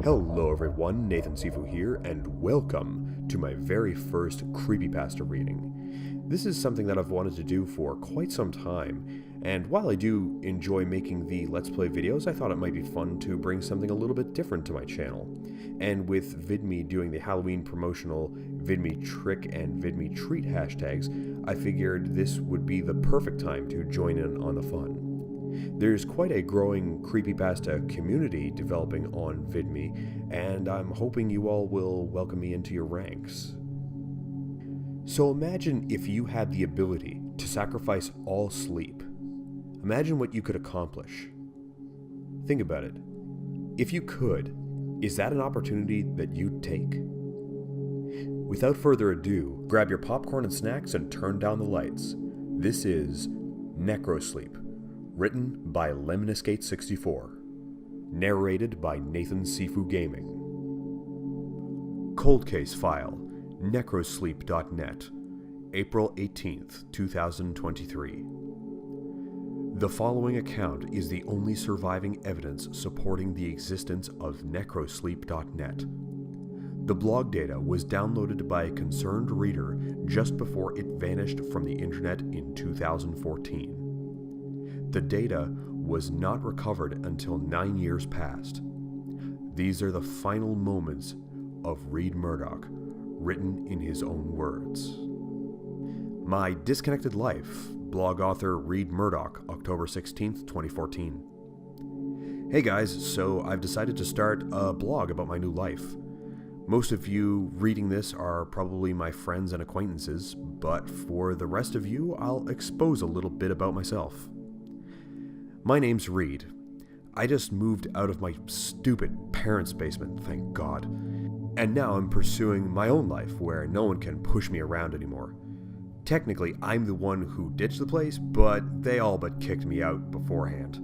Hello everyone, NathanSifu here, and welcome to my very first CreepyPasta reading. This is something that I've wanted to do for quite some time, and while I do enjoy making the Let's Play videos, I thought it might be fun to bring something a little bit different to my channel. And with VidMe doing the Halloween promotional VidMe Trick and VidMe Treat hashtags, I figured this would be the perfect time to join in on the fun. There's quite a growing creepypasta community developing on VidMe, and I'm hoping you all will welcome me into your ranks. So imagine if you had the ability to sacrifice all sleep. Imagine what you could accomplish. Think about it. If you could, is that an opportunity that you'd take? Without further ado, grab your popcorn and snacks and turn down the lights. This is Necrosleep. Written by LemonEscape64. Narrated by NathanSifuGaming. Cold Case File, Necrosleep.net, April 18th, 2023. The following account is the only surviving evidence supporting the existence of Necrosleep.net. The blog data was downloaded by a concerned reader just before it vanished from the internet in 2014. The data was not recovered until 9 years passed. These are the final moments of Reed Murdoch, written in his own words. My Disconnected Life, blog author Reed Murdoch, October 16th, 2014. Hey guys, so I've decided to start a blog about my new life. Most of you reading this are probably my friends and acquaintances, but for the rest of you, I'll expose a little bit about myself. My name's Reed. I just moved out of my stupid parents' basement, thank God. And now I'm pursuing my own life where no one can push me around anymore. Technically, I'm the one who ditched the place, but they all but kicked me out beforehand.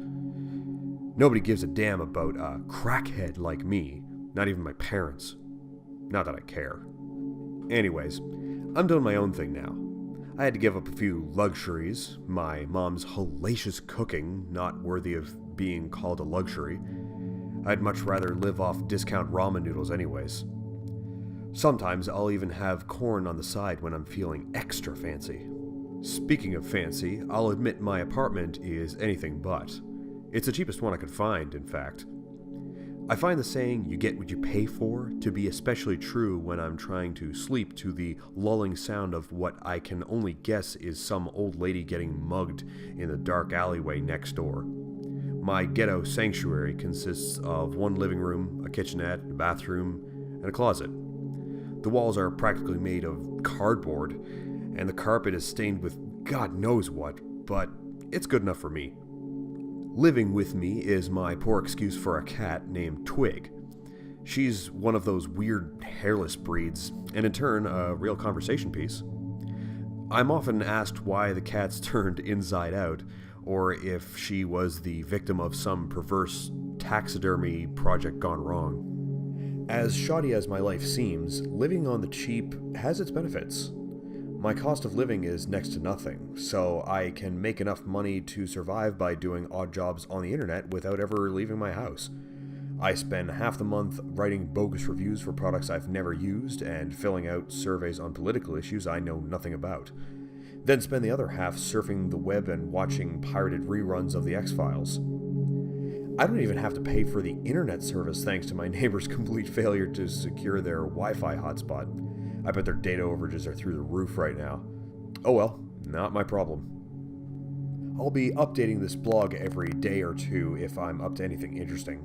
Nobody gives a damn about a crackhead like me, not even my parents. Not that I care. Anyways, I'm doing my own thing now. I had to give up a few luxuries, my mom's hellacious cooking, not worthy of being called a luxury. I'd much rather live off discount ramen noodles anyways. Sometimes I'll even have corn on the side when I'm feeling extra fancy. Speaking of fancy, I'll admit my apartment is anything but. It's the cheapest one I could find, in fact. I find the saying, "you get what you pay for," to be especially true when I'm trying to sleep to the lulling sound of what I can only guess is some old lady getting mugged in the dark alleyway next door. My ghetto sanctuary consists of one living room, a kitchenette, a bathroom, and a closet. The walls are practically made of cardboard, and the carpet is stained with God knows what, but it's good enough for me. Living with me is my poor excuse for a cat named Twig. She's one of those weird hairless breeds, and in turn, a real conversation piece. I'm often asked why the cat's turned inside out, or if she was the victim of some perverse taxidermy project gone wrong. As shoddy as my life seems, living on the cheap has its benefits. My cost of living is next to nothing, so I can make enough money to survive by doing odd jobs on the internet without ever leaving my house. I spend half the month writing bogus reviews for products I've never used and filling out surveys on political issues I know nothing about. Then spend the other half surfing the web and watching pirated reruns of the X-Files. I don't even have to pay for the internet service thanks to my neighbor's complete failure to secure their Wi-Fi hotspot. I bet their data overages are through the roof right now. Oh well, not my problem. I'll be updating this blog every day or two if I'm up to anything interesting.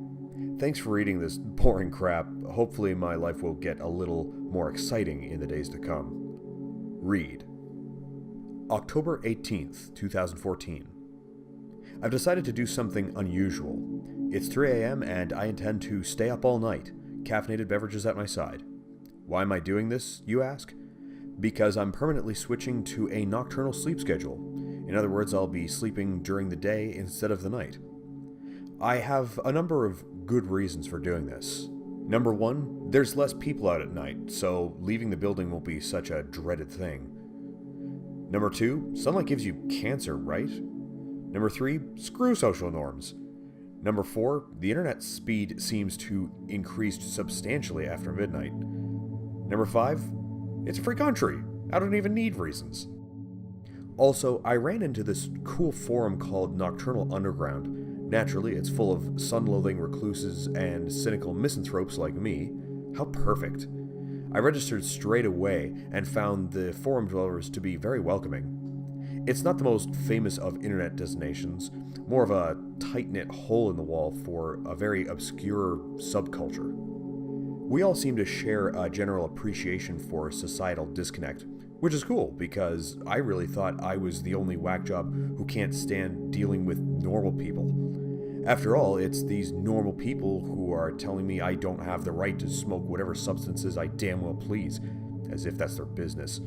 Thanks for reading this boring crap. Hopefully my life will get a little more exciting in the days to come. Read. October 18th, 2014. I've decided to do something unusual. It's 3 a.m. and I intend to stay up all night, caffeinated beverages at my side. Why am I doing this, you ask? Because I'm permanently switching to a nocturnal sleep schedule. In other words, I'll be sleeping during the day instead of the night. I have a number of good reasons for doing this. Number one, there's less people out at night, so leaving the building won't be such a dreaded thing. Number two, sunlight gives you cancer, right? Number three, screw social norms. Number 4, the internet speed seems to increase substantially after midnight. Number 5, it's a free country. I don't even need reasons. Also, I ran into this cool forum called Nocturnal Underground. Naturally, it's full of sun-loathing recluses and cynical misanthropes like me. How perfect. I registered straight away and found the forum dwellers to be very welcoming. It's not the most famous of internet destinations, more of a tight-knit hole in the wall for a very obscure subculture. We all seem to share a general appreciation for societal disconnect, which is cool because I really thought I was the only whackjob who can't stand dealing with normal people. After all, it's these normal people who are telling me I don't have the right to smoke whatever substances I damn well please, as if that's their business.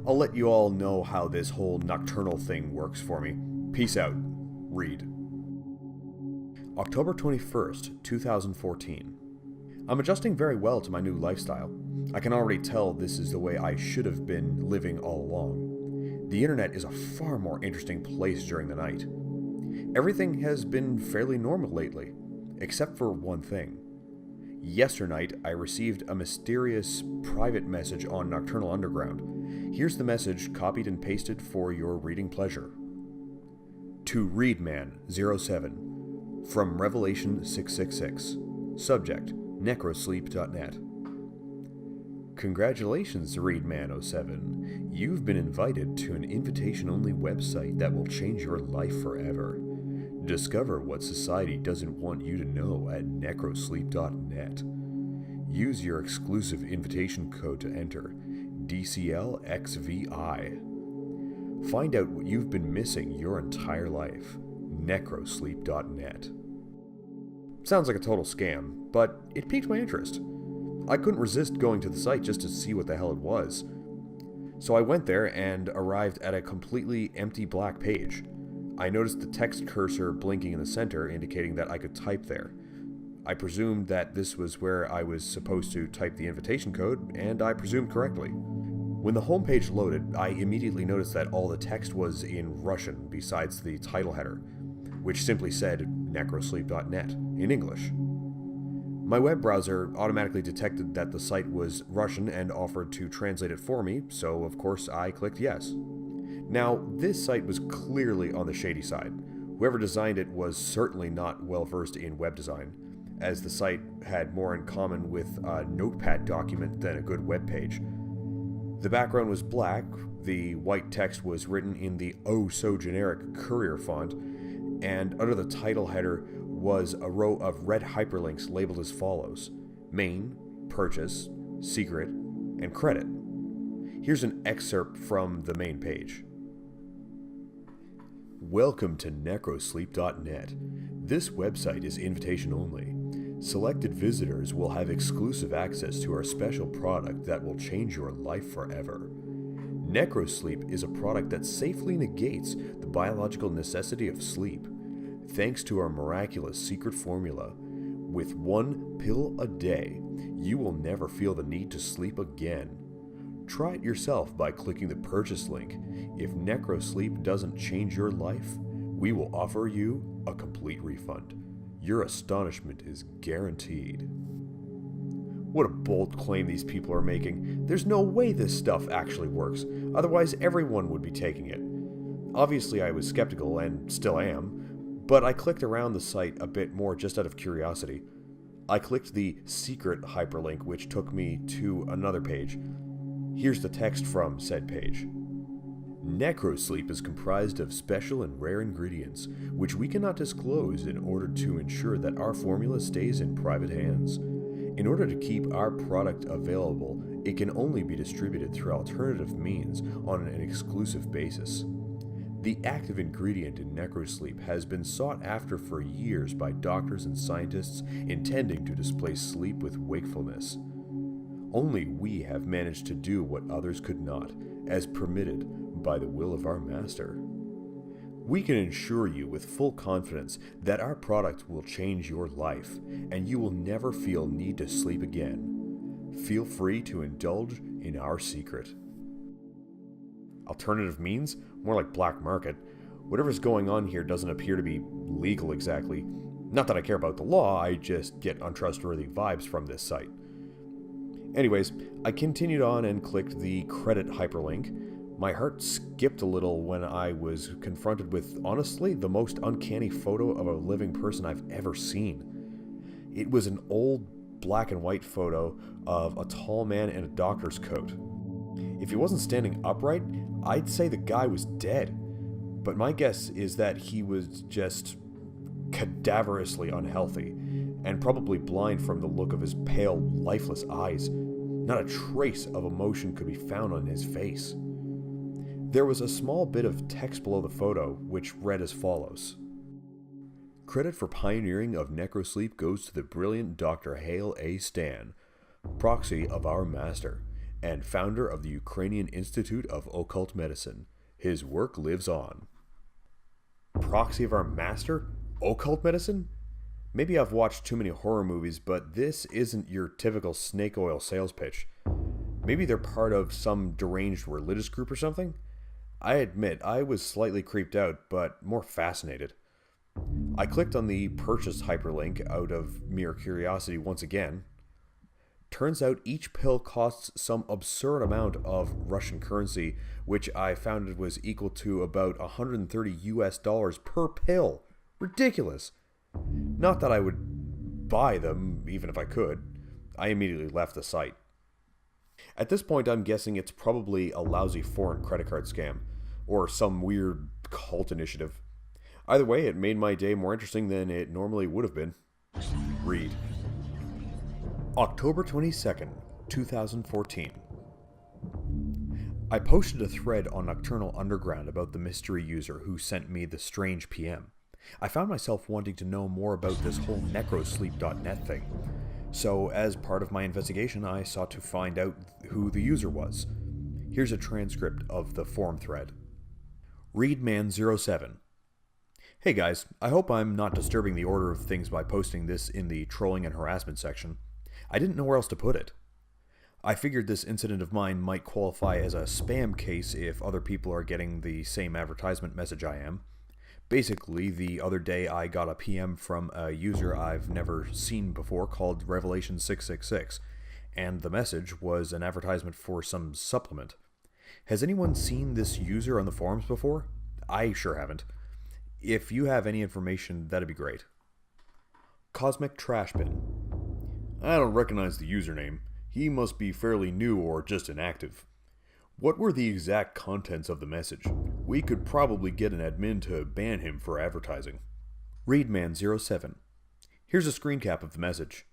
I'll let you all know how this whole nocturnal thing works for me. Peace out. Read. October 21st, 2014. I'm adjusting very well to my new lifestyle. I can already tell this is the way I should have been living all along. The internet is a far more interesting place during the night. Everything has been fairly normal lately, except for one thing. Yesternight, I received a mysterious private message on Nocturnal Underground. Here's the message copied and pasted for your reading pleasure. To Readman07, from Revelation 666. Subject, Necrosleep.net. Congratulations, Readman07. You've been invited to an invitation-only website that will change your life forever. Discover what society doesn't want you to know at Necrosleep.net. Use your exclusive invitation code to enter, DCLXVI. Find out what you've been missing your entire life. Necrosleep.net. Sounds like a total scam, but it piqued my interest. I couldn't resist going to the site just to see what the hell it was. So I went there and arrived at a completely empty black page. I noticed the text cursor blinking in the center, indicating that I could type there. I presumed that this was where I was supposed to type the invitation code, and I presumed correctly. When the homepage loaded, I immediately noticed that all the text was in Russian besides the title header, which simply said Necrosleep.net in English. My web browser automatically detected that the site was Russian and offered to translate it for me, so of course I clicked yes. Now, this site was clearly on the shady side. Whoever designed it was certainly not well versed in web design, as the site had more in common with a notepad document than a good web page. The background was black, the white text was written in the oh-so-generic Courier font, and under the title header was a row of red hyperlinks labeled as follows: Main, Purchase, Secret, and Credit. Here's an excerpt from the main page. Welcome to Necrosleep.net. This website is invitation only. Selected visitors will have exclusive access to our special product that will change your life forever. Necrosleep is a product that safely negates the biological necessity of sleep, thanks to our miraculous secret formula. With one pill a day, you will never feel the need to sleep again. Try it yourself by clicking the purchase link. If Necrosleep doesn't change your life, we will offer you a complete refund. Your astonishment is guaranteed. What a bold claim these people are making. There's no way this stuff actually works, otherwise everyone would be taking it. Obviously I was skeptical, and still am, but I clicked around the site a bit more just out of curiosity. I clicked the secret hyperlink, which took me to another page. Here's the text from said page. Necrosleep is comprised of special and rare ingredients, which we cannot disclose in order to ensure that our formula stays in private hands. In order to keep our product available, it can only be distributed through alternative means on an exclusive basis. The active ingredient in Necrosleep has been sought after for years by doctors and scientists intending to displace sleep with wakefulness. Only we have managed to do what others could not, as permitted by the will of our master. We can assure you with full confidence that our product will change your life, and you will never feel need to sleep again. Feel free to indulge in our secret. Alternative means? More like black market. Whatever's going on here doesn't appear to be legal exactly. Not that I care about the law, I just get untrustworthy vibes from this site. Anyways, I continued on and clicked the credit hyperlink. My heart skipped a little when I was confronted with, honestly, the most uncanny photo of a living person I've ever seen. It was an old black and white photo of a tall man in a doctor's coat. If he wasn't standing upright, I'd say the guy was dead. But my guess is that he was just cadaverously unhealthy, and probably blind from the look of his pale, lifeless eyes. Not a trace of emotion could be found on his face. There was a small bit of text below the photo, which read as follows. Credit for pioneering of Necrosleep goes to the brilliant Dr. Hale A. Stan, proxy of our master, and founder of the Ukrainian Institute of Occult Medicine. His work lives on. Proxy of our master? Occult medicine? Maybe I've watched too many horror movies, but this isn't your typical snake oil sales pitch. Maybe they're part of some deranged religious group or something? I admit, I was slightly creeped out, but more fascinated. I clicked on the purchase hyperlink out of mere curiosity once again. Turns out each pill costs some absurd amount of Russian currency, which I found it was equal to about $130 per pill. Ridiculous. Not that I would buy them, even if I could. I immediately left the site. At this point, I'm guessing it's probably a lousy foreign credit card scam, or some weird cult initiative. Either way, it made my day more interesting than it normally would have been. Read. October 22nd, 2014. I posted a thread on Nocturnal Underground about the mystery user who sent me the strange PM. I found myself wanting to know more about this whole Necrosleep.net thing. So, as part of my investigation, I sought to find out who the user was. Here's a transcript of the forum thread. Readman07. Hey guys, I hope I'm not disturbing the order of things by posting this in the trolling and harassment section. I didn't know where else to put it. I figured this incident of mine might qualify as a spam case if other people are getting the same advertisement message I am. Basically, the other day I got a PM from a user I've never seen before called Revelation666, and the message was an advertisement for some supplement. Has anyone seen this user on the forums before? I sure haven't. If you have any information, that'd be great. Cosmic Trashbin. I don't recognize the username. He must be fairly new or just inactive. What were the exact contents of the message? We could probably get an admin to ban him for advertising. Readman07. Here's a screen cap of the message.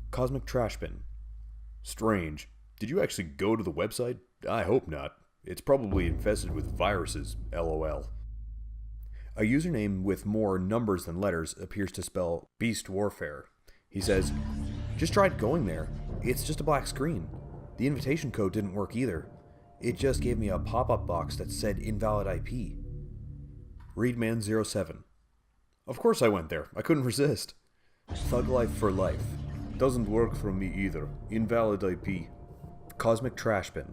Cosmic Trashbin. Strange. Did you actually go to the website? I hope not. It's probably infested with viruses, LOL. A username with more numbers than letters appears to spell Beast Warfare. He says, just tried going there. It's just a black screen. The invitation code didn't work either. It just gave me a pop-up box that said invalid IP. Readman07. Of course I went there. I couldn't resist. Thug Life for life. Doesn't work for me either. Invalid IP. Cosmic Trashbin.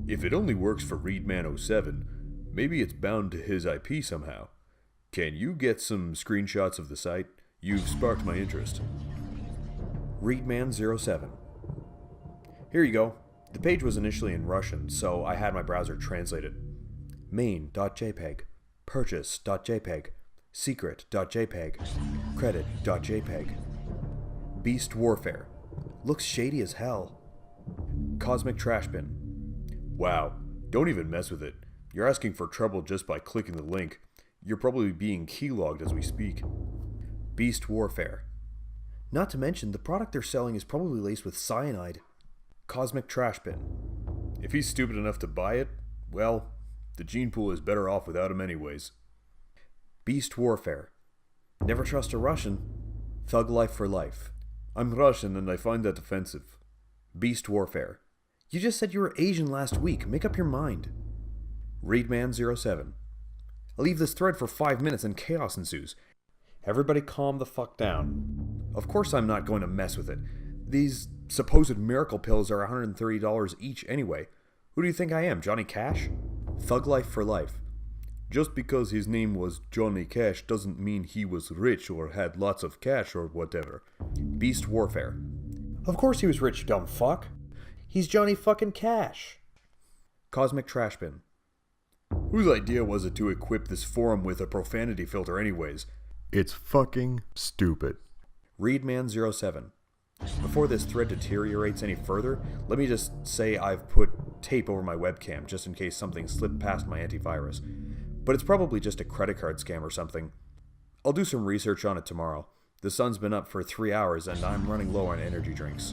If it only works for Readman07, maybe it's bound to his IP somehow. Can you get some screenshots of the site? You've sparked my interest. Readman07. Here you go. The page was initially in Russian, so I had my browser translate it. Main.jpg, purchase.jpg, secret.jpg, credit.jpg. Beast Warfare. Looks shady as hell. Cosmic Trashbin. Wow, don't even mess with it. You're asking for trouble just by clicking the link. You're probably being keylogged as we speak. Beast Warfare. Not to mention, the product they're selling is probably laced with cyanide. Cosmic Trashbin. If he's stupid enough to buy it, well, the gene pool is better off without him anyways. Beast Warfare. Never trust a Russian. Thug Life for life. I'm Russian and I find that offensive. Beast Warfare. You just said you were Asian last week. Make up your mind. Readman07. I leave this thread for 5 minutes and chaos ensues. Everybody calm the fuck down. Of course I'm not going to mess with it. These supposed miracle pills are $130 each anyway. Who do you think I am, Johnny Cash? Thug Life for life. Just because his name was Johnny Cash doesn't mean he was rich or had lots of cash or whatever. Beast Warfare. Of course he was rich, you dumb fuck. He's Johnny fucking Cash. Cosmic Trashbin. Whose idea was it to equip this forum with a profanity filter anyways? It's fucking stupid. Readman07. Before this thread deteriorates any further, let me just say I've put tape over my webcam just in case something slipped past my antivirus. But it's probably just a credit card scam or something. I'll do some research on it tomorrow. The sun's been up for 3 hours and I'm running low on energy drinks.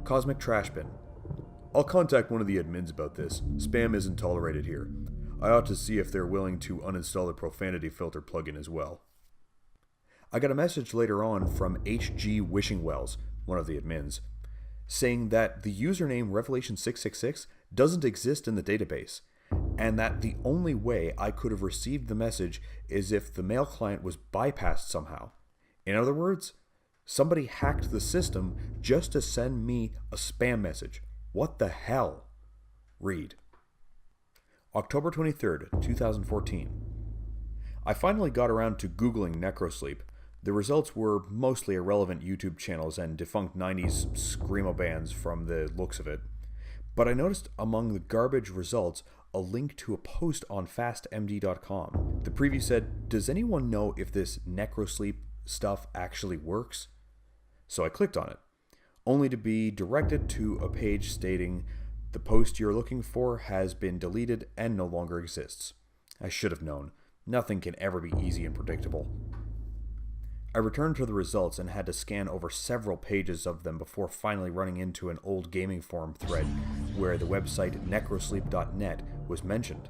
Cosmic Trashbin. I'll contact one of the admins about this. Spam isn't tolerated here. I ought to see if they're willing to uninstall the profanity filter plugin as well. I got a message later on from HG Wishingwells, one of the admins, saying that the username Revelation666 doesn't exist in the database, and that the only way I could have received the message is if the mail client was bypassed somehow. In other words, somebody hacked the system just to send me a spam message. What the hell? Read. October 23rd, 2014. I finally got around to Googling Necrosleep. The results were mostly irrelevant YouTube channels and defunct 90s screamo bands from the looks of it. But I noticed among the garbage results a link to a post on fastmd.com. The preview said, "Does anyone know if this Necrosleep stuff actually works?" So I clicked on it, only to be directed to a page stating, "The post you're looking for has been deleted and no longer exists." I should have known. Nothing can ever be easy and predictable. I returned to the results and had to scan over several pages of them before finally running into an old gaming forum thread where the website necrosleep.net was mentioned.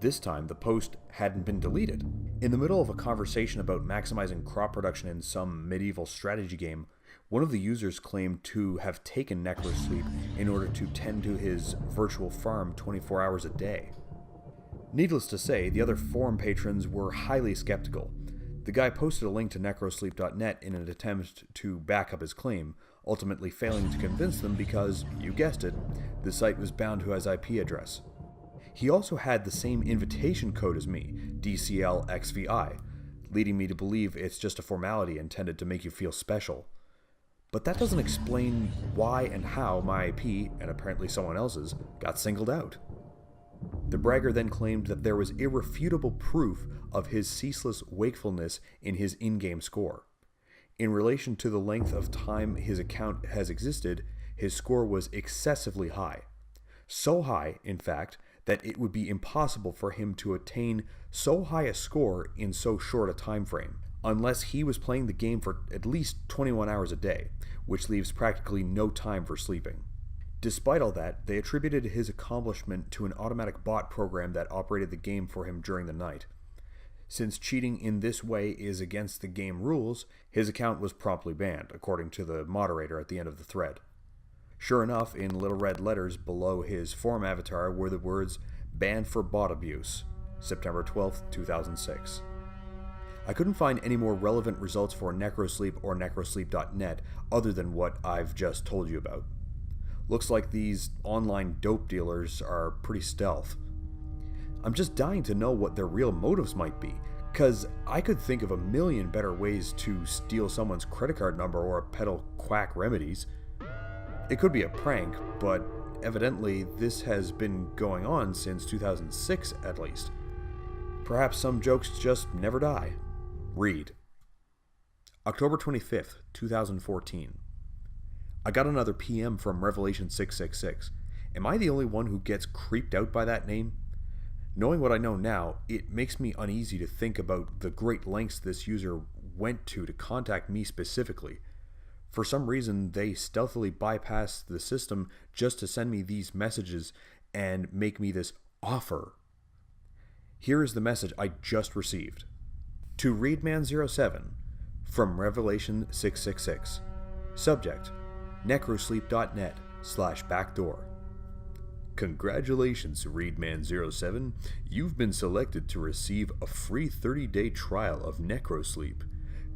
This time, the post hadn't been deleted. In the middle of a conversation about maximizing crop production in some medieval strategy game, one of the users claimed to have taken Necrosleep in order to tend to his virtual farm 24 hours a day. Needless to say, the other forum patrons were highly skeptical. The guy posted a link to necrosleep.net in an attempt to back up his claim, ultimately failing to convince them because, you guessed it, the site was bound to his IP address. He also had the same invitation code as me, DCLXVI, leading me to believe it's just a formality intended to make you feel special. But that doesn't explain why and how my IP, and apparently someone else's, got singled out. The bragger then claimed that there was irrefutable proof of his ceaseless wakefulness in his in-game score. In relation to the length of time his account has existed, his score was excessively high. So high, in fact, that it would be impossible for him to attain so high a score in so short a time frame, unless he was playing the game for at least 21 hours a day, which leaves practically no time for sleeping. Despite all that, they attributed his accomplishment to an automatic bot program that operated the game for him during the night. Since cheating in this way is against the game rules, his account was promptly banned, according to the moderator at the end of the thread. Sure enough, in little red letters below his forum avatar were the words, "Banned for bot abuse, September 12th, 2006. I couldn't find any more relevant results for Necrosleep or Necrosleep.net other than what I've just told you about. Looks like these online dope dealers are pretty stealth. I'm just dying to know what their real motives might be, cause I could think of a million better ways to steal someone's credit card number or peddle quack remedies. It could be a prank, but evidently this has been going on since 2006 at least. Perhaps some jokes just never die. Read. October 25th, 2014. I got another PM from Revelation666. Am I the only one who gets creeped out by that name? Knowing what I know now, it makes me uneasy to think about the great lengths this user went to contact me specifically. For some reason, they stealthily bypassed the system just to send me these messages and make me this offer. Here is the message I just received. To Readman07 from Revelation666. Subject: necrosleep.net/backdoor. Congratulations, Readman07. You've been selected to receive a free 30-day trial of Necrosleep.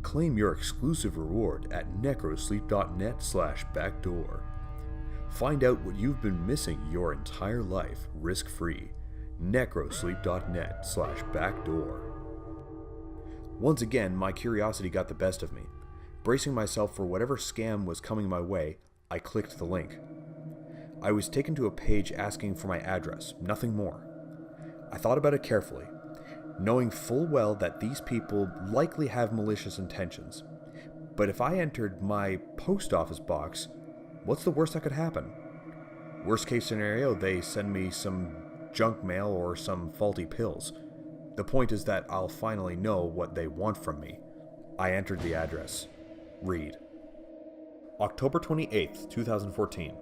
Claim your exclusive reward at necrosleep.net/backdoor. Find out what you've been missing your entire life risk-free. Necrosleep.net/backdoor. Once again, my curiosity got the best of me. Bracing myself for whatever scam was coming my way, I clicked the link. I was taken to a page asking for my address, nothing more. I thought about it carefully, knowing full well that these people likely have malicious intentions. But if I entered my post office box, what's the worst that could happen? Worst case scenario, they send me some junk mail or some faulty pills. The point is that I'll finally know what they want from me. I entered the address. Read. October 28th, 2014.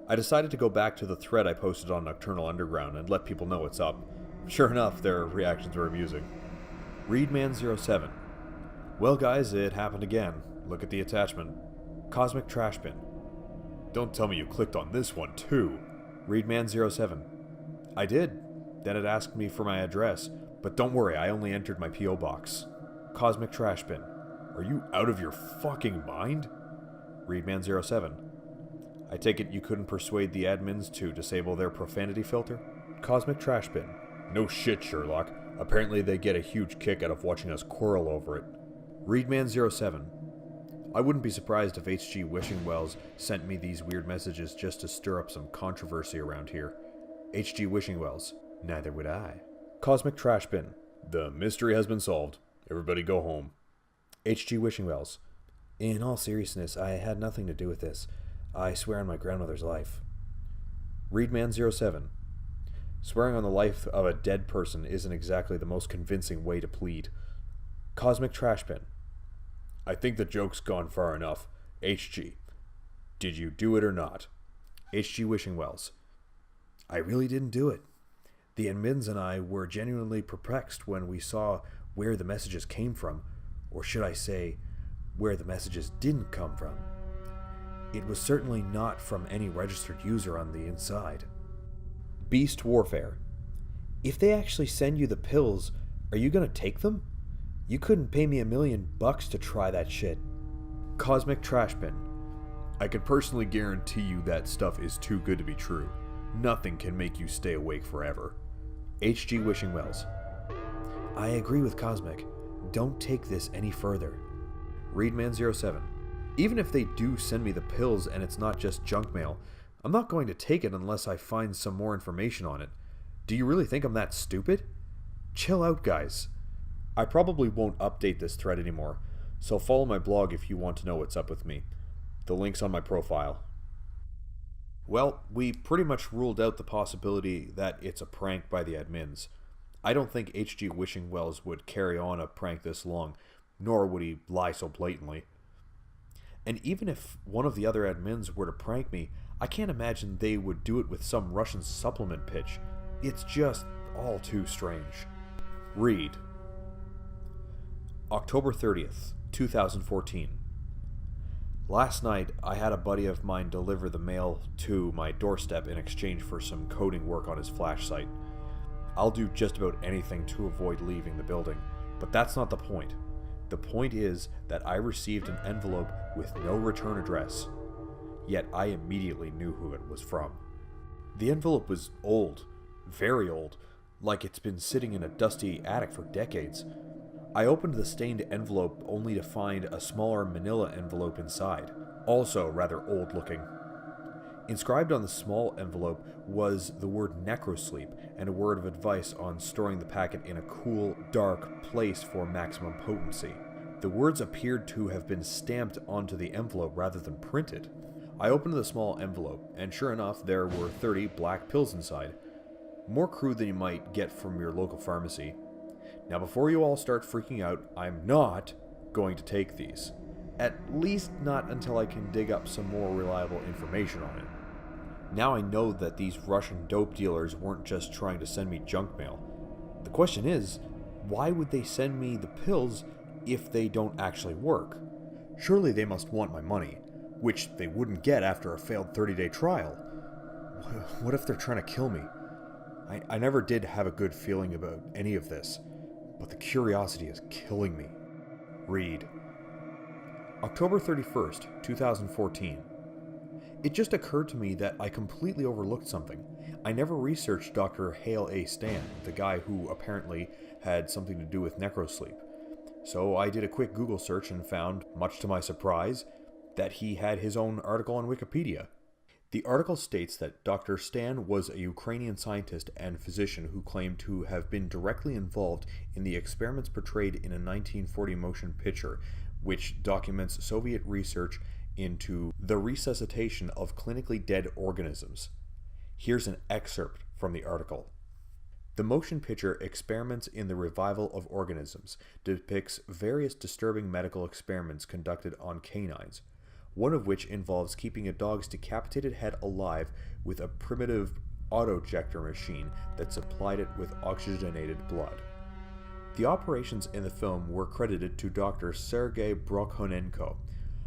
I decided to go back to the thread I posted on Nocturnal Underground and let people know what's up. Sure enough, their reactions were amusing. Readman07. Well guys, it happened again. Look at the attachment. Cosmic Trash Bin. Don't tell me you clicked on this one too. Readman07. I did. Then it asked me for my address, but don't worry, I only entered my P.O. box. Cosmic Trash Bin. Are you out of your fucking mind? Readman07. I take it you couldn't persuade the admins to disable their profanity filter? Cosmic Trash Bin. No shit, Sherlock. Apparently they get a huge kick out of watching us quarrel over it. Readman07. I wouldn't be surprised if H.G. Wishing Wells sent me these weird messages just to stir up some controversy around here. H.G. Wishing Wells. Neither would I. Cosmic Trash Bin. The mystery has been solved. Everybody go home. H.G. Wishing Wells. In all seriousness, I had nothing to do with this. I swear on my grandmother's life. Readman07. Swearing on the life of a dead person isn't exactly the most convincing way to plead. Cosmic Trash Bin. I think the joke's gone far enough. HG. Did you do it or not? H.G. Wishing Wells. I really didn't do it. The admins and I were genuinely perplexed when we saw where the messages came from, or should I say, where the messages didn't come from. It was certainly not from any registered user on the inside. Beast Warfare. If they actually send you the pills, are you gonna take them? You couldn't pay me $1 million to try that shit. Cosmic Trash Bin. I can personally guarantee you that stuff is too good to be true. Nothing can make you stay awake forever. H.G. Wishing Wells. I agree with Cosmic. Don't take this any further. Readman07. Even if they do send me the pills and it's not just junk mail, I'm not going to take it unless I find some more information on it. Do you really think I'm that stupid? Chill out, guys. I probably won't update this thread anymore, so follow my blog if you want to know what's up with me. The link's on my profile. Well, we pretty much ruled out the possibility that it's a prank by the admins. I don't think H.G. Wishing Wells would carry on a prank this long, nor would he lie so blatantly. And even if one of the other admins were to prank me, I can't imagine they would do it with some Russian supplement pitch. It's just all too strange. Read. October 30th, 2014. Last night, I had a buddy of mine deliver the mail to my doorstep in exchange for some coding work on his Flash site. I'll do just about anything to avoid leaving the building, but that's not the point. The point is that I received an envelope with no return address, yet I immediately knew who it was from. The envelope was old, very old, like it's been sitting in a dusty attic for decades. I opened the stained envelope only to find a smaller manila envelope inside, also rather old looking. Inscribed on the small envelope was the word Necrosleep and a word of advice on storing the packet in a cool, dark place for maximum potency. The words appeared to have been stamped onto the envelope rather than printed. I opened the small envelope, and sure enough, there were 30 black pills inside. More crude than you might get from your local pharmacy. Now before you all start freaking out, I'm not going to take these. At least not until I can dig up some more reliable information on it. Now I know that these Russian dope dealers weren't just trying to send me junk mail. The question is, why would they send me the pills if they don't actually work? Surely they must want my money, which they wouldn't get after a failed 30-day trial. What if they're trying to kill me? I never did have a good feeling about any of this, but the curiosity is killing me. Read. October 31st, 2014. It just occurred to me that I completely overlooked something. I never researched Dr. Hale A. Stan, the guy who apparently had something to do with Necrosleep. So I did a quick Google search and found, much to my surprise, that he had his own article on Wikipedia. The article states that Dr. Stan was a Ukrainian scientist and physician who claimed to have been directly involved in the experiments portrayed in a 1940 motion picture, which documents Soviet research into the resuscitation of clinically dead organisms. Here's an excerpt from the article. The motion picture Experiments in the Revival of Organisms depicts various disturbing medical experiments conducted on canines, one of which involves keeping a dog's decapitated head alive with a primitive autojector machine that supplied it with oxygenated blood. The operations in the film were credited to Dr. Sergei Brokhonenko.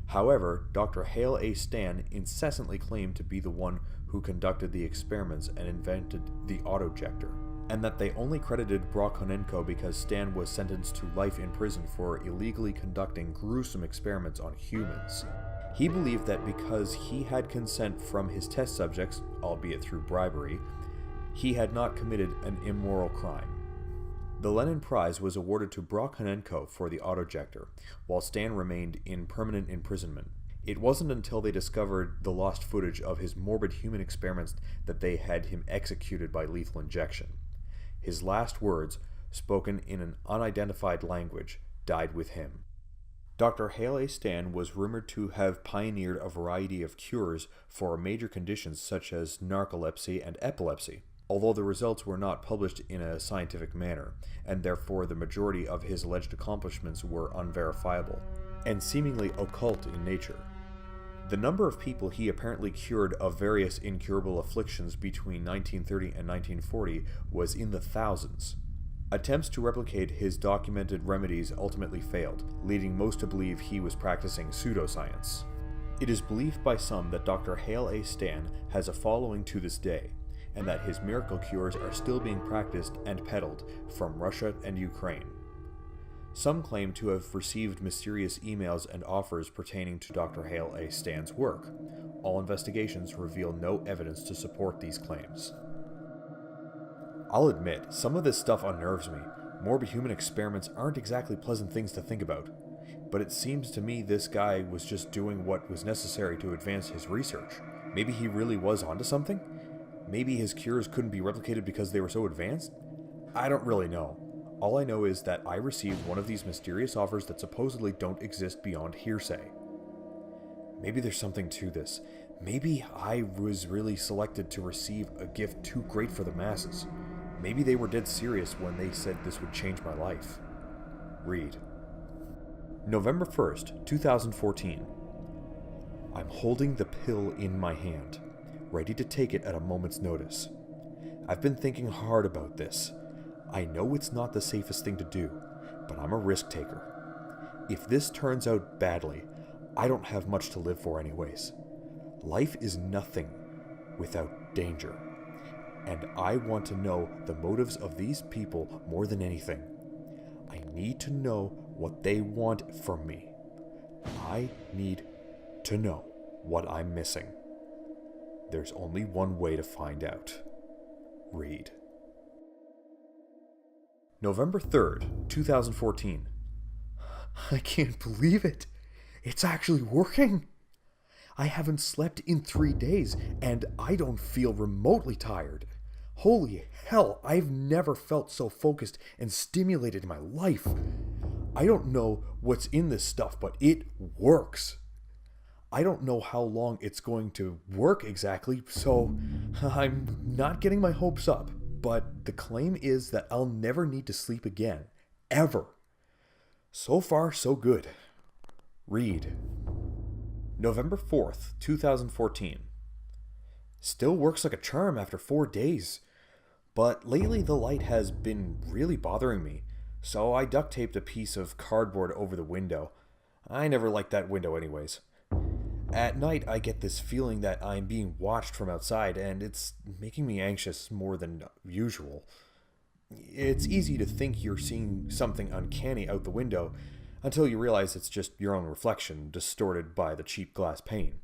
However, Dr. Hale A. Stan incessantly claimed to be the one who conducted the experiments and invented the autojector, and that they only credited Brokhonenko because Stan was sentenced to life in prison for illegally conducting gruesome experiments on humans. He believed that because he had consent from his test subjects, albeit through bribery, he had not committed an immoral crime. The Lenin Prize was awarded to Brokhonenko for the autojector, while Stan remained in permanent imprisonment. It wasn't until they discovered the lost footage of his morbid human experiments that they had him executed by lethal injection. His last words, spoken in an unidentified language, died with him. Dr. Hale A. Stan was rumored to have pioneered a variety of cures for major conditions such as narcolepsy and epilepsy, although the results were not published in a scientific manner, and therefore the majority of his alleged accomplishments were unverifiable, and seemingly occult in nature. The number of people he apparently cured of various incurable afflictions between 1930 and 1940 was in the thousands. Attempts to replicate his documented remedies ultimately failed, leading most to believe he was practicing pseudoscience. It is believed by some that Dr. Hale A. Stan has a following to this day, and that his miracle cures are still being practiced and peddled from Russia and Ukraine. Some claim to have received mysterious emails and offers pertaining to Dr. Hale A. Stan's work. All investigations reveal no evidence to support these claims. I'll admit, some of this stuff unnerves me. Morbid human experiments aren't exactly pleasant things to think about. But it seems to me this guy was just doing what was necessary to advance his research. Maybe he really was onto something? Maybe his cures couldn't be replicated because they were so advanced? I don't really know. All I know is that I received one of these mysterious offers that supposedly don't exist beyond hearsay. Maybe there's something to this. Maybe I was really selected to receive a gift too great for the masses. Maybe they were dead serious when they said this would change my life. Read. November 1st, 2014. I'm holding the pill in my hand, ready to take it at a moment's notice. I've been thinking hard about this. I know it's not the safest thing to do, but I'm a risk taker. If this turns out badly, I don't have much to live for anyways. Life is nothing without danger. And I want to know the motives of these people more than anything. I need to know what they want from me. I need to know what I'm missing. There's only one way to find out. Read. November 3rd, 2014. I can't believe it. It's actually working. I haven't slept in 3 days, and I don't feel remotely tired. Holy hell, I've never felt so focused and stimulated in my life. I don't know what's in this stuff, but it works. I don't know how long it's going to work exactly, so I'm not getting my hopes up, but the claim is that I'll never need to sleep again, ever. So far, so good. Read. November 4th, 2014. Still works like a charm after 4 days. But lately the light has been really bothering me, so I duct taped a piece of cardboard over the window. I never liked that window anyways. At night I get this feeling that I'm being watched from outside, and it's making me anxious more than usual. It's easy to think you're seeing something uncanny out the window, until you realize it's just your own reflection, distorted by the cheap glass pane.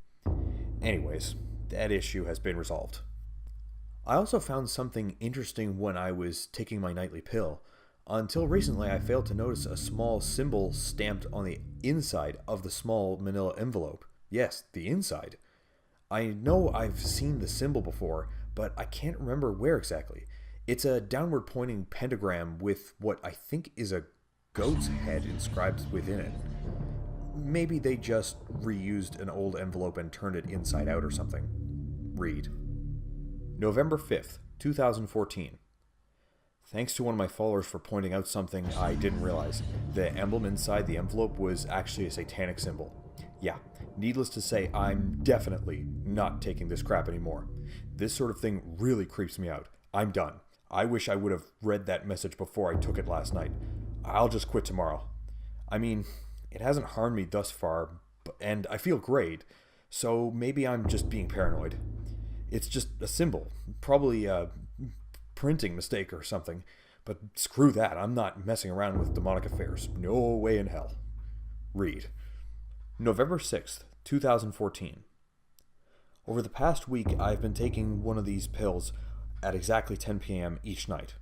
Anyways, that issue has been resolved. I also found something interesting when I was taking my nightly pill. Until recently, I failed to notice a small symbol stamped on the inside of the small manila envelope. Yes, the inside. I know I've seen the symbol before, but I can't remember where exactly. It's a downward pointing pentagram with what I think is a goat's head inscribed within it. Maybe they just reused an old envelope and turned it inside out or something. Read. November 5th, 2014. Thanks to one of my followers for pointing out something I didn't realize. The emblem inside the envelope was actually a satanic symbol. Yeah, needless to say, I'm definitely not taking this crap anymore. This sort of thing really creeps me out. I'm done. I wish I would have read that message before I took it last night. I'll just quit tomorrow. I mean, it hasn't harmed me thus far, and I feel great, so maybe I'm just being paranoid. It's just a symbol, probably a printing mistake or something, but screw that, I'm not messing around with demonic affairs. No way in hell. Read. November 6th, 2014. Over the past week, I've been taking one of these pills at exactly 10 p.m. each night.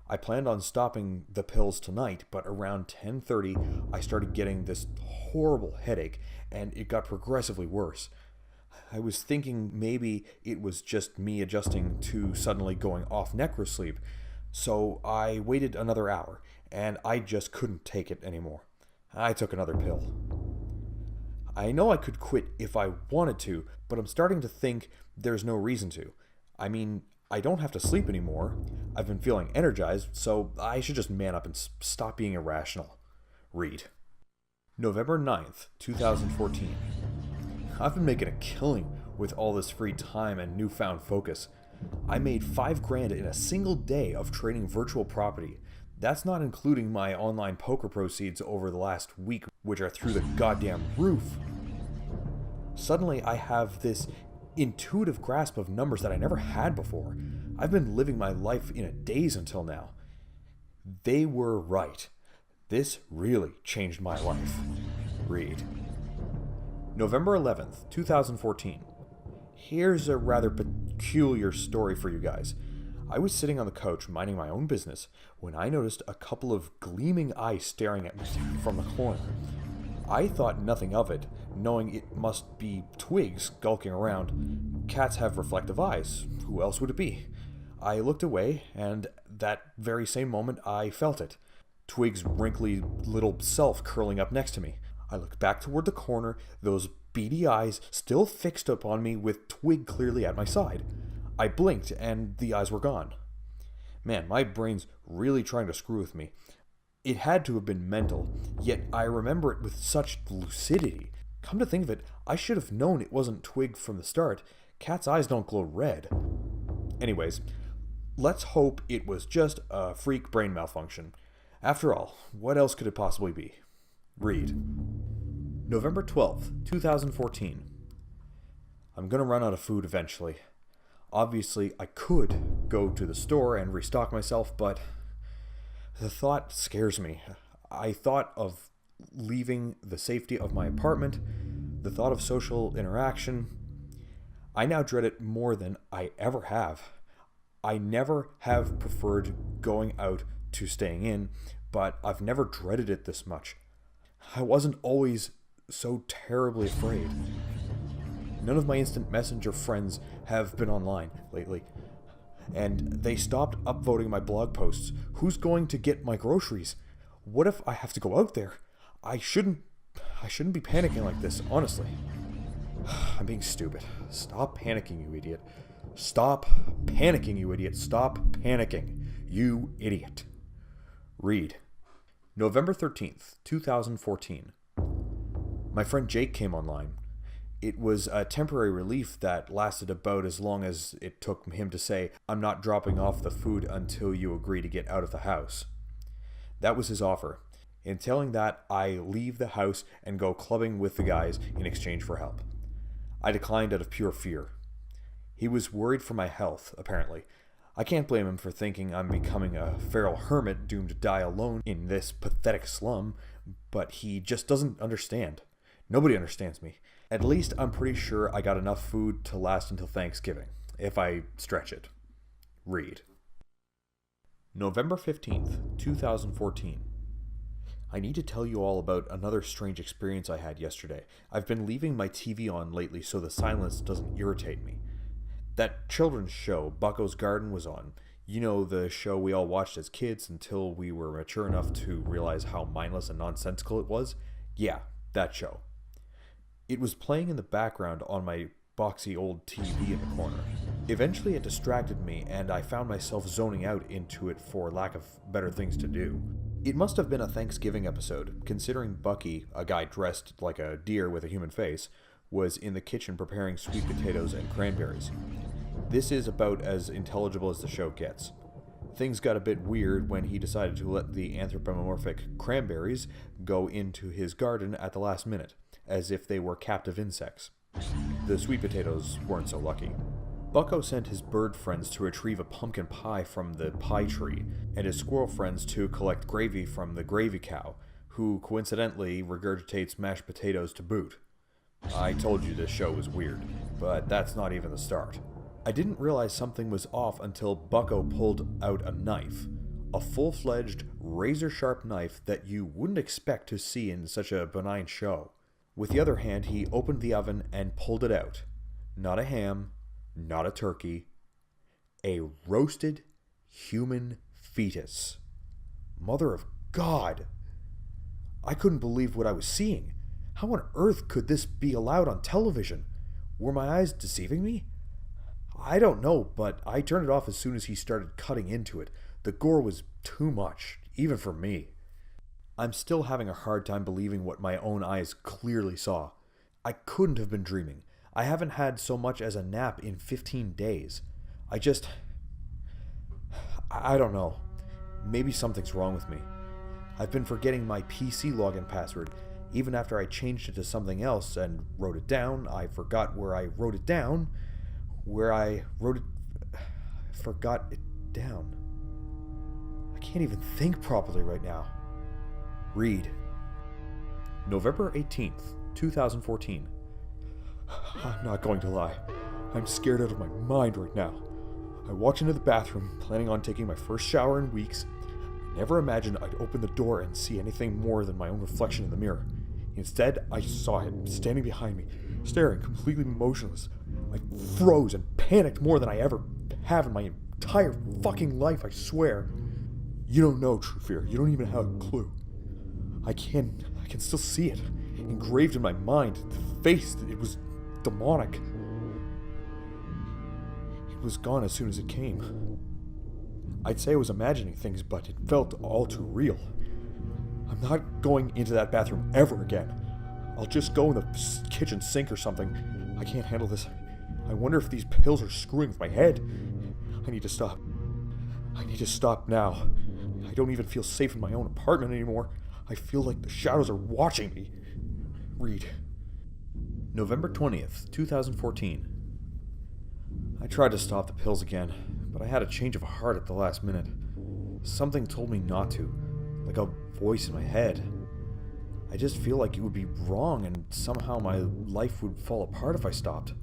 I planned on stopping the pills tonight, but around 10:30, I started getting this horrible headache, and it got progressively worse. I was thinking maybe it was just me adjusting to suddenly going off Necrosleep, so I waited another hour, and I just couldn't take it anymore. I took another pill. I know I could quit if I wanted to, but I'm starting to think there's no reason to. I mean, I don't have to sleep anymore. I've been feeling energized, so I should just man up and stop being irrational. Read. November 9th, 2014. I've been making a killing with all this free time and newfound focus. I made $5,000 in a single day of trading virtual property. That's not including my online poker proceeds over the last week, which are through the goddamn roof. Suddenly, I have this intuitive grasp of numbers that I never had before. I've been living my life in a daze until now. They were right. This really changed my life. Read. November 11th, 2014. Here's a rather peculiar story for you guys. I was sitting on the couch minding my own business when I noticed a couple of gleaming eyes staring at me from the corner. I thought nothing of it, knowing it must be Twigs skulking around. Cats have reflective eyes. Who else would it be? I looked away, and that very same moment I felt it. Twig's wrinkly little self curling up next to me. I looked back toward the corner, those beady eyes still fixed upon me with Twig clearly at my side. I blinked, and the eyes were gone. Man, my brain's really trying to screw with me. It had to have been mental, yet I remember it with such lucidity. Come to think of it, I should have known it wasn't Twig from the start. Cat's eyes don't glow red. Anyways, let's hope it was just a freak brain malfunction. After all, what else could it possibly be? Read. November 12th, 2014. I'm gonna run out of food eventually. Obviously, I could go to the store and restock myself, but the thought scares me. I thought of leaving the safety of my apartment, the thought of social interaction. I now dread it more than I ever have. I never have preferred going out to staying in, but I've never dreaded it this much. I wasn't always so terribly afraid. None of my instant messenger friends have been online lately, and they stopped upvoting my blog posts. Who's going to get my groceries? What if I have to go out there? I shouldn't be panicking like this, honestly. I'm being stupid. Stop panicking, you idiot. Stop panicking, you idiot. Stop panicking, you idiot. Read. November 13th, 2014. My friend Jake came online. It was a temporary relief that lasted about as long as it took him to say, "I'm not dropping off the food until you agree to get out of the house." That was his offer, entailing that I leave the house and go clubbing with the guys in exchange for help. I declined out of pure fear. He was worried for my health, apparently. I can't blame him for thinking I'm becoming a feral hermit doomed to die alone in this pathetic slum, but he just doesn't understand. Nobody understands me. At least I'm pretty sure I got enough food to last until Thanksgiving, if I stretch it. Read. November 15th, 2014. I need to tell you all about another strange experience I had yesterday. I've been leaving my TV on lately so the silence doesn't irritate me. That children's show, Bucko's Garden, was on. You know, the show we all watched as kids until we were mature enough to realize how mindless and nonsensical it was? Yeah, that show. It was playing in the background on my boxy old TV in the corner. Eventually it distracted me and I found myself zoning out into it for lack of better things to do. It must have been a Thanksgiving episode, considering Bucky, a guy dressed like a deer with a human face, was in the kitchen preparing sweet potatoes and cranberries. This is about as intelligible as the show gets. Things got a bit weird when he decided to let the anthropomorphic cranberries go into his garden at the last minute, as if they were captive insects. The sweet potatoes weren't so lucky. Bucko sent his bird friends to retrieve a pumpkin pie from the pie tree, and his squirrel friends to collect gravy from the gravy cow, who coincidentally regurgitates mashed potatoes to boot. I told you this show was weird, but that's not even the start. I didn't realize something was off until Bucko pulled out a knife. A full-fledged, razor-sharp knife that you wouldn't expect to see in such a benign show. With the other hand, he opened the oven and pulled it out. Not a ham, not a turkey, a roasted human fetus. Mother of God! I couldn't believe what I was seeing. How on earth could this be allowed on television? Were my eyes deceiving me? I don't know, but I turned it off as soon as he started cutting into it. The gore was too much, even for me. I'm still having a hard time believing what my own eyes clearly saw. I couldn't have been dreaming. I haven't had so much as a nap in 15 days. I don't know. Maybe something's wrong with me. I've been forgetting my PC login password. Even after I changed it to something else and wrote it down, I forgot where I wrote it down. Forgot it down. I can't even think properly right now. Read. November 18th, 2014. I'm not going to lie. I'm scared out of my mind right now. I walked into the bathroom, planning on taking my first shower in weeks. I never imagined I'd open the door and see anything more than my own reflection in the mirror. Instead, I saw him standing behind me, staring completely motionless. I froze and panicked more than I ever have in my entire fucking life, I swear. You don't know true fear. You don't even have a clue. I can still see it, engraved in my mind. The face, it was demonic. It was gone as soon as it came. I'd say I was imagining things, but it felt all too real. I'm not going into that bathroom ever again. I'll just go in the kitchen sink or something. I can't handle this. I wonder if these pills are screwing with my head. I need to stop. I need to stop now. I don't even feel safe in my own apartment anymore. I feel like the shadows are watching me. Read. November 20th, 2014. I tried to stop the pills again, but I had a change of heart at the last minute. Something told me not to, like a voice in my head. I just feel like it would be wrong and somehow my life would fall apart if I stopped.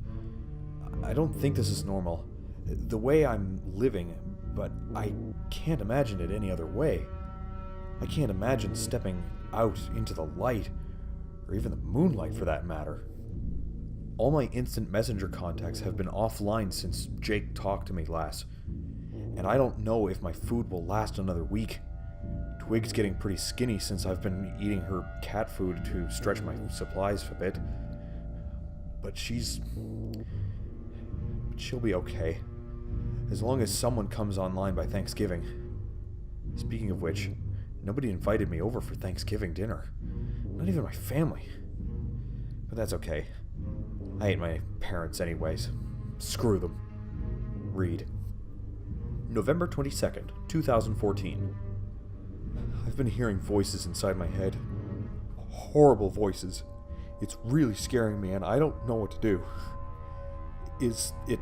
I don't think this is normal, the way I'm living, but I can't imagine it any other way. I can't imagine stepping out into the light, or even the moonlight for that matter. All my instant messenger contacts have been offline since Jake talked to me last, and I don't know if my food will last another week. Twig's getting pretty skinny since I've been eating her cat food to stretch my supplies a bit, but she'll be okay, as long as someone comes online by Thanksgiving. Speaking of which, nobody invited me over for Thanksgiving dinner. Not even my family. But that's okay. I hate my parents anyways. Screw them. Read. November 22nd, 2014. I've been hearing voices inside my head. Horrible voices. It's really scaring me and I don't know what to do. Is it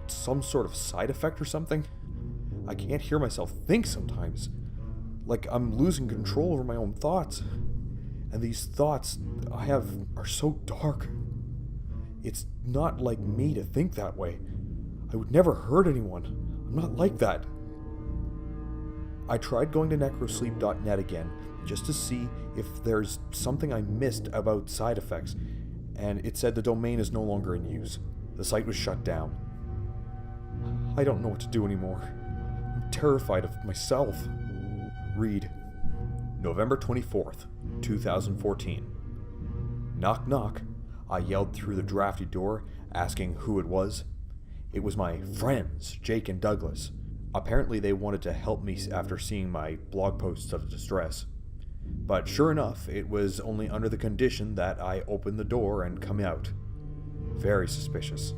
some sort of side effect or something? I can't hear myself think sometimes. Like I'm losing control over my own thoughts. And these thoughts I have are so dark. It's not like me to think that way. I would never hurt anyone. I'm not like that. I tried going to Necrosleep.net again just to see if there's something I missed about side effects, and it said the domain is no longer in use. The site was shut down. I don't know what to do anymore. I'm terrified of myself. Read. November 24th, 2014. Knock knock. I yelled through the drafty door, asking who it was. It was my friends, Jake and Douglas. Apparently they wanted to help me after seeing my blog posts of distress. But sure enough, it was only under the condition that I open the door and come out. Very suspicious.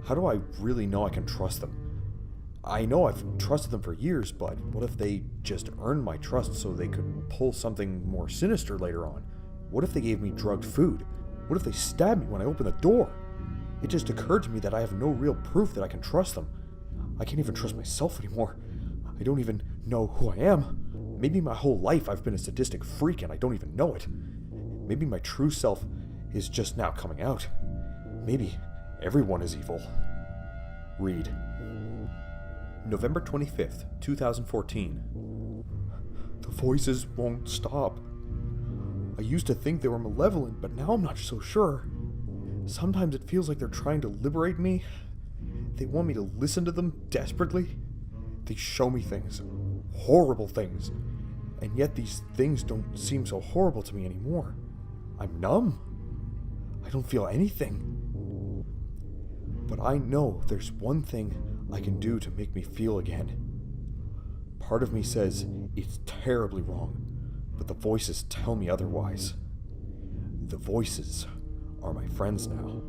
How do I really know I can trust them? I know I've trusted them for years, but what if they just earned my trust so they could pull something more sinister later on? What if they gave me drugged food? What if they stabbed me when I opened the door? It just occurred to me that I have no real proof that I can trust them. I can't even trust myself anymore. I don't even know who I am. Maybe my whole life I've been a sadistic freak and I don't even know it. Maybe my true self is just now coming out. Maybe everyone is evil. Read. November 25th, 2014. The voices won't stop. I used to think they were malevolent, but now I'm not so sure. Sometimes it feels like they're trying to liberate me. They want me to listen to them desperately. They show me things, horrible things, and yet these things don't seem so horrible to me anymore. I'm numb. I don't feel anything. But I know there's one thing I can do to make me feel again. Part of me says it's terribly wrong, but the voices tell me otherwise. The voices are my friends now.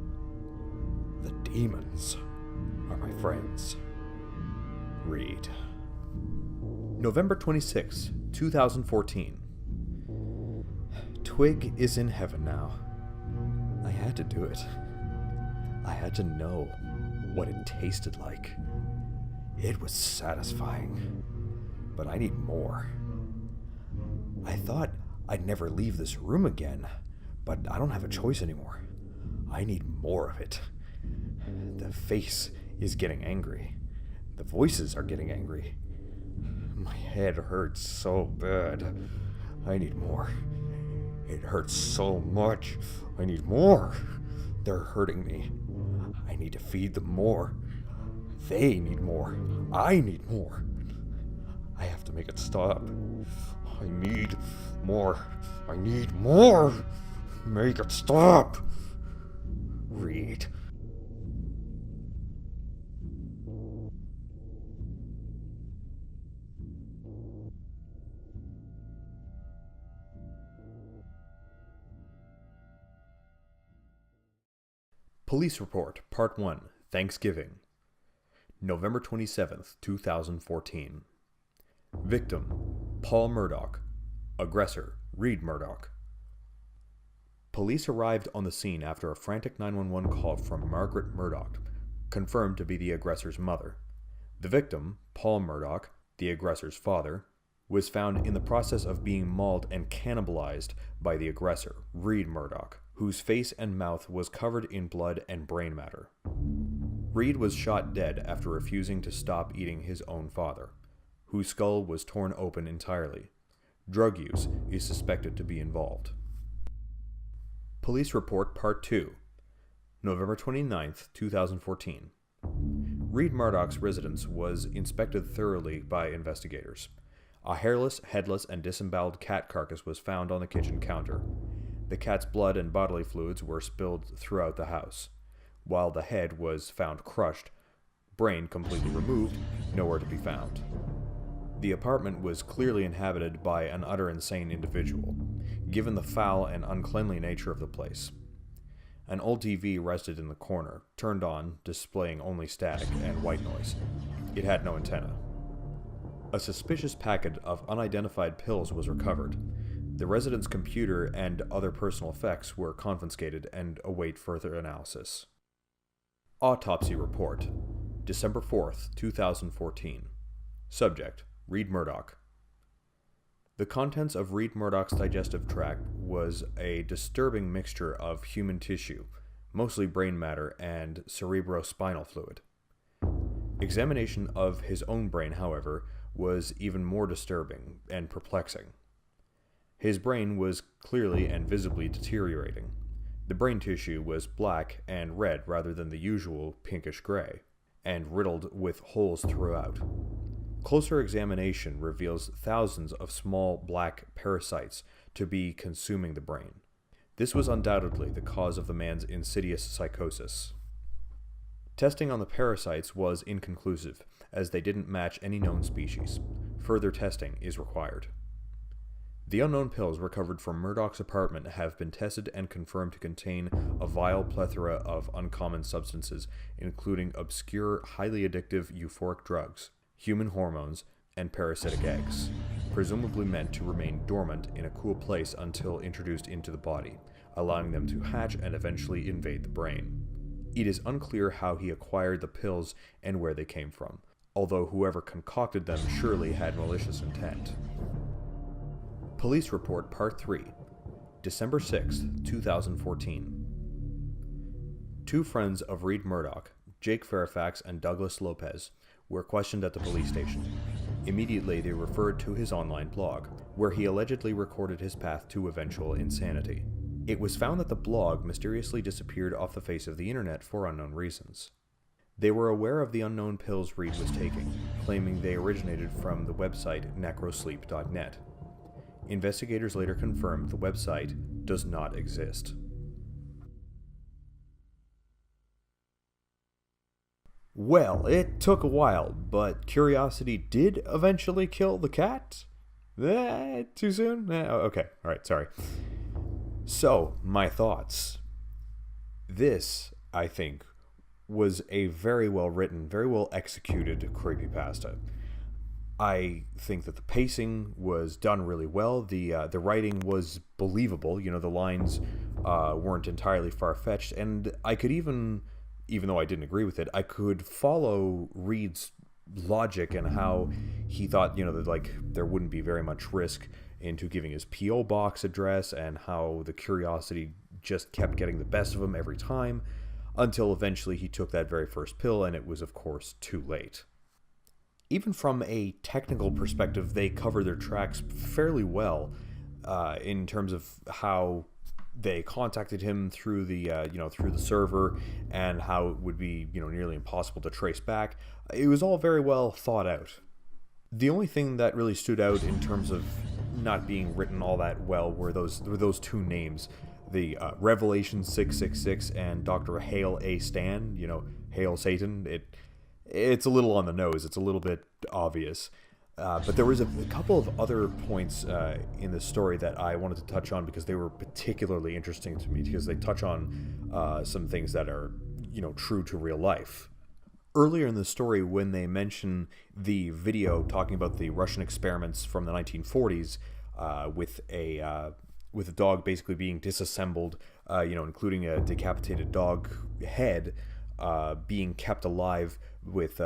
The demons are my friends. Read. November 26, 2014. Twig is in heaven now. I had to do it. I had to know what it tasted like. It was satisfying, but I need more. I thought I'd never leave this room again, but I don't have a choice anymore. I need more of it. The face is getting angry. The voices are getting angry. My head hurts so bad. I need more. It hurts so much. I need more. They're hurting me. I need to feed them more. They need more. I need more. I have to make it stop. I need more. I need more. Make it stop. Read. Police Report, Part 1, Thanksgiving. November 27th, 2014. Victim, Paul Murdoch. Aggressor, Reed Murdoch. Police arrived on the scene after a frantic 911 call from Margaret Murdoch, confirmed to be the aggressor's mother. The victim, Paul Murdoch, the aggressor's father, was found in the process of being mauled and cannibalized by the aggressor, Reed Murdoch, whose face and mouth was covered in blood and brain matter. Reed was shot dead after refusing to stop eating his own father, whose skull was torn open entirely. Drug use is suspected to be involved. Police Report Part 2, November 29th, 2014. Reed Murdoch's residence was inspected thoroughly by investigators. A hairless, headless, and disemboweled cat carcass was found on the kitchen counter. The cat's blood and bodily fluids were spilled throughout the house, while the head was found crushed, brain completely removed, nowhere to be found. The apartment was clearly inhabited by an utter insane individual, given the foul and uncleanly nature of the place. An old TV rested in the corner, turned on, displaying only static and white noise. It had no antenna. A suspicious packet of unidentified pills was recovered. The resident's computer and other personal effects were confiscated and await further analysis. Autopsy Report, December 4th, 2014. Subject, Reed Murdoch. The contents of Reed Murdoch's digestive tract was a disturbing mixture of human tissue, mostly brain matter and cerebrospinal fluid. Examination of his own brain, however, was even more disturbing and perplexing. His brain was clearly and visibly deteriorating. The brain tissue was black and red rather than the usual pinkish gray, and riddled with holes throughout. Closer examination reveals thousands of small black parasites to be consuming the brain. This was undoubtedly the cause of the man's insidious psychosis. Testing on the parasites was inconclusive, as they didn't match any known species. Further testing is required. The unknown pills recovered from Murdoch's apartment have been tested and confirmed to contain a vile plethora of uncommon substances, including obscure, highly addictive euphoric drugs, human hormones, and parasitic eggs, presumably meant to remain dormant in a cool place until introduced into the body, allowing them to hatch and eventually invade the brain. It is unclear how he acquired the pills and where they came from, although whoever concocted them surely had malicious intent. Police Report Part 3, December 6, 2014. Two friends of Reed Murdoch, Jake Fairfax and Douglas Lopez, were questioned at the police station. Immediately they referred to his online blog, where he allegedly recorded his path to eventual insanity. It was found that the blog mysteriously disappeared off the face of the internet for unknown reasons. They were aware of the unknown pills Reed was taking, claiming they originated from the website Necrosleep.net. Investigators later confirmed the website does not exist. Well, it took a while, but curiosity did eventually kill the cat? Too soon? Okay, alright, sorry. So, my thoughts. This, I think, was a very well written, very well executed creepypasta. I think that the pacing was done really well. The writing was believable. You know, the lines weren't entirely far-fetched, and I could even though I didn't agree with it, I could follow Reed's logic and how he thought, you know, that like there wouldn't be very much risk into giving his P.O. box address, and how the curiosity just kept getting the best of him every time, until eventually he took that very first pill, and it was, of course, too late. Even from a technical perspective, they cover their tracks fairly well in terms of how they contacted him through the through the server, and how it would be, you know, nearly impossible to trace back. It was all very well thought out. The only thing that really stood out in terms of not being written all that well were those two names, the Revelation 666 and Dr. Hail A. Stan. You know, Hail Satan. It's a little on the nose. It's a little bit obvious. But there was a couple of other points in the story that I wanted to touch on, because they were particularly interesting to me, because they touch on some things that are, you know, true to real life. Earlier in the story, when they mention the video talking about the Russian experiments from the 1940s with a dog basically being disassembled, including a decapitated dog head being kept alive with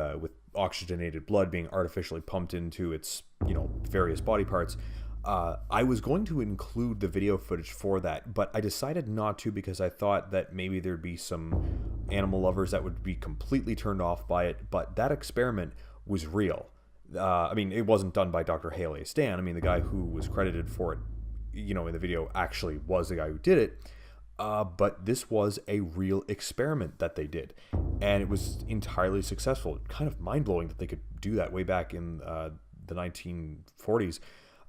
oxygenated blood being artificially pumped into its, you know, various body parts. I was going to include the video footage for that, but I decided not to, because I thought that maybe there'd be some animal lovers that would be completely turned off by it. But that experiment was real. I mean, it wasn't done by Dr. Haley Stan. I mean, the guy who was credited for it, you know, in the video actually was the guy who did it. But this was a real experiment that they did, and it was entirely successful. Kind of mind-blowing that they could do that way back in the 1940s.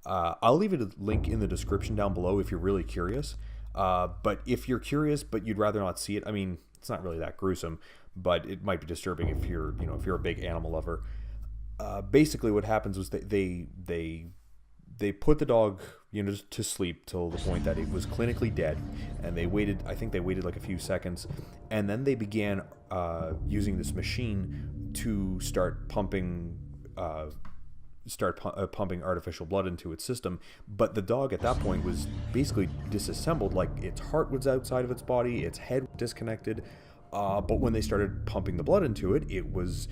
I'll leave a link in the description down below if you're really curious. But if you're curious but you'd rather not see it, I mean, it's not really that gruesome, but it might be disturbing if you're a big animal lover. Basically, what happens was they put the dog, you know, to sleep till the point that it was clinically dead, and they waited like a few seconds, and then they began using this machine to start pumping artificial blood into its system. But the dog at that point was basically disassembled, like its heart was outside of its body, its head disconnected, but when they started pumping the blood into it, it was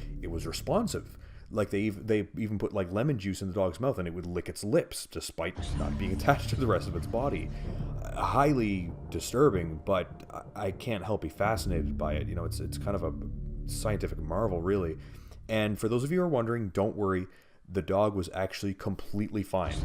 responsive. Like they even put like lemon juice in the dog's mouth, and it would lick its lips despite not being attached to the rest of its body. highly disturbing, but I can't help be fascinated by it. You know, it's kind of a scientific marvel, really. And for those of you who are wondering, don't worry, the dog was actually completely fine.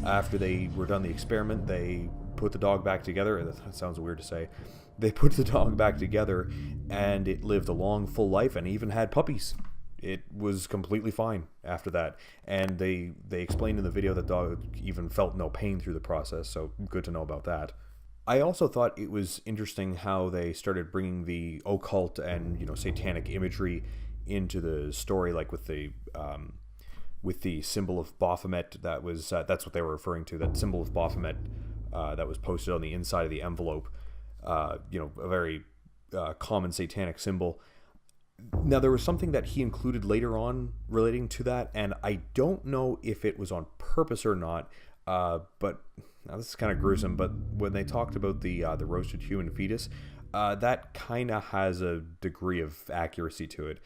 After they were done the experiment, they put the dog back together. That sounds weird to say. They put the dog back together, and it lived a long, full life, and even had puppies. It was completely fine after that. And they explained in the video that the dog even felt no pain through the process, so good to know about that. I also thought it was interesting how they started bringing the occult and, you know, satanic imagery into the story, like with the symbol of Baphomet. That was that's what they were referring to. That symbol of Baphomet that was posted on the inside of the envelope. You know, a very common satanic symbol. Now, there was something that he included later on relating to that, and I don't know if it was on purpose or not. But now this is kind of gruesome. But when they talked about the roasted human fetus, that kind of has a degree of accuracy to it.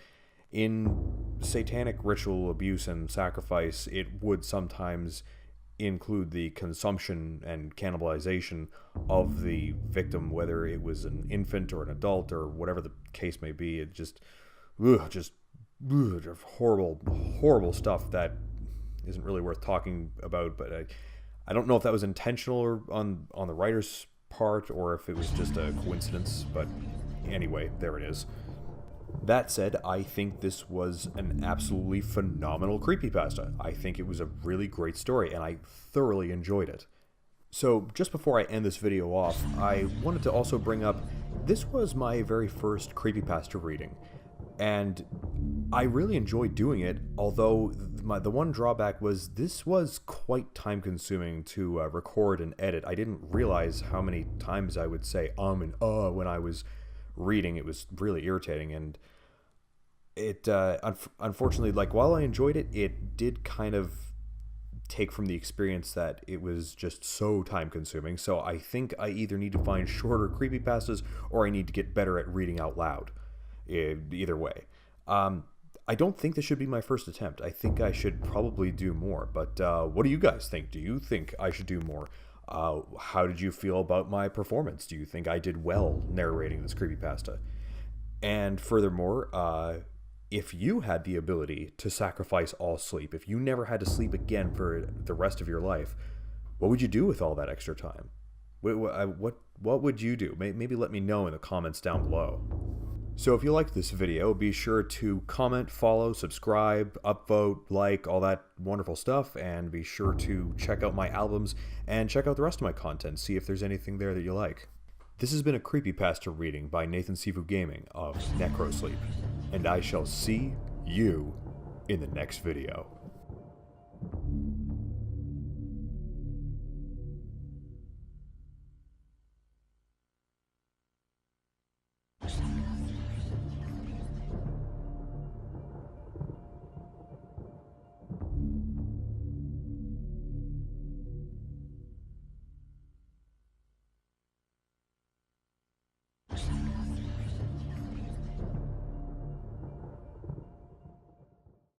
In satanic ritual abuse and sacrifice, it would sometimes include the consumption and cannibalization of the victim, whether it was an infant or an adult or whatever the case may be. It just horrible stuff that isn't really worth talking about. But I don't know if that was intentional or on the writer's part, or if it was just a coincidence. But anyway, there it is. That said, I think this was an absolutely phenomenal creepypasta. I think it was a really great story, and I thoroughly enjoyed it. So, just before I end this video off, I wanted to also bring up, this was my very first creepypasta reading, and I really enjoyed doing it, although the one drawback was this was quite time-consuming to record and edit. I didn't realize how many times I would say and when I was reading. It was really irritating, and it unfortunately, like, while I enjoyed it, it did kind of take from the experience that it was just so time consuming. So I think I either need to find shorter creepypastas, or I need to get better at reading out loud. Either way, I don't think this should be my first attempt. I think I should probably do more, but what do you guys think? Do you think I should do more? How did you feel about my performance? Do you think I did well narrating this creepypasta? And furthermore, if you had the ability to sacrifice all sleep, if you never had to sleep again for the rest of your life, what would you do with all that extra time? What would you do? Maybe let me know in the comments down below. So if you liked this video, be sure to comment, follow, subscribe, upvote, like, all that wonderful stuff, and be sure to check out my albums and check out the rest of my content, see if there's anything there that you like. This has been a creepypasta reading by NathanSifuGaming of Necrosleep, and I shall see you in the next video.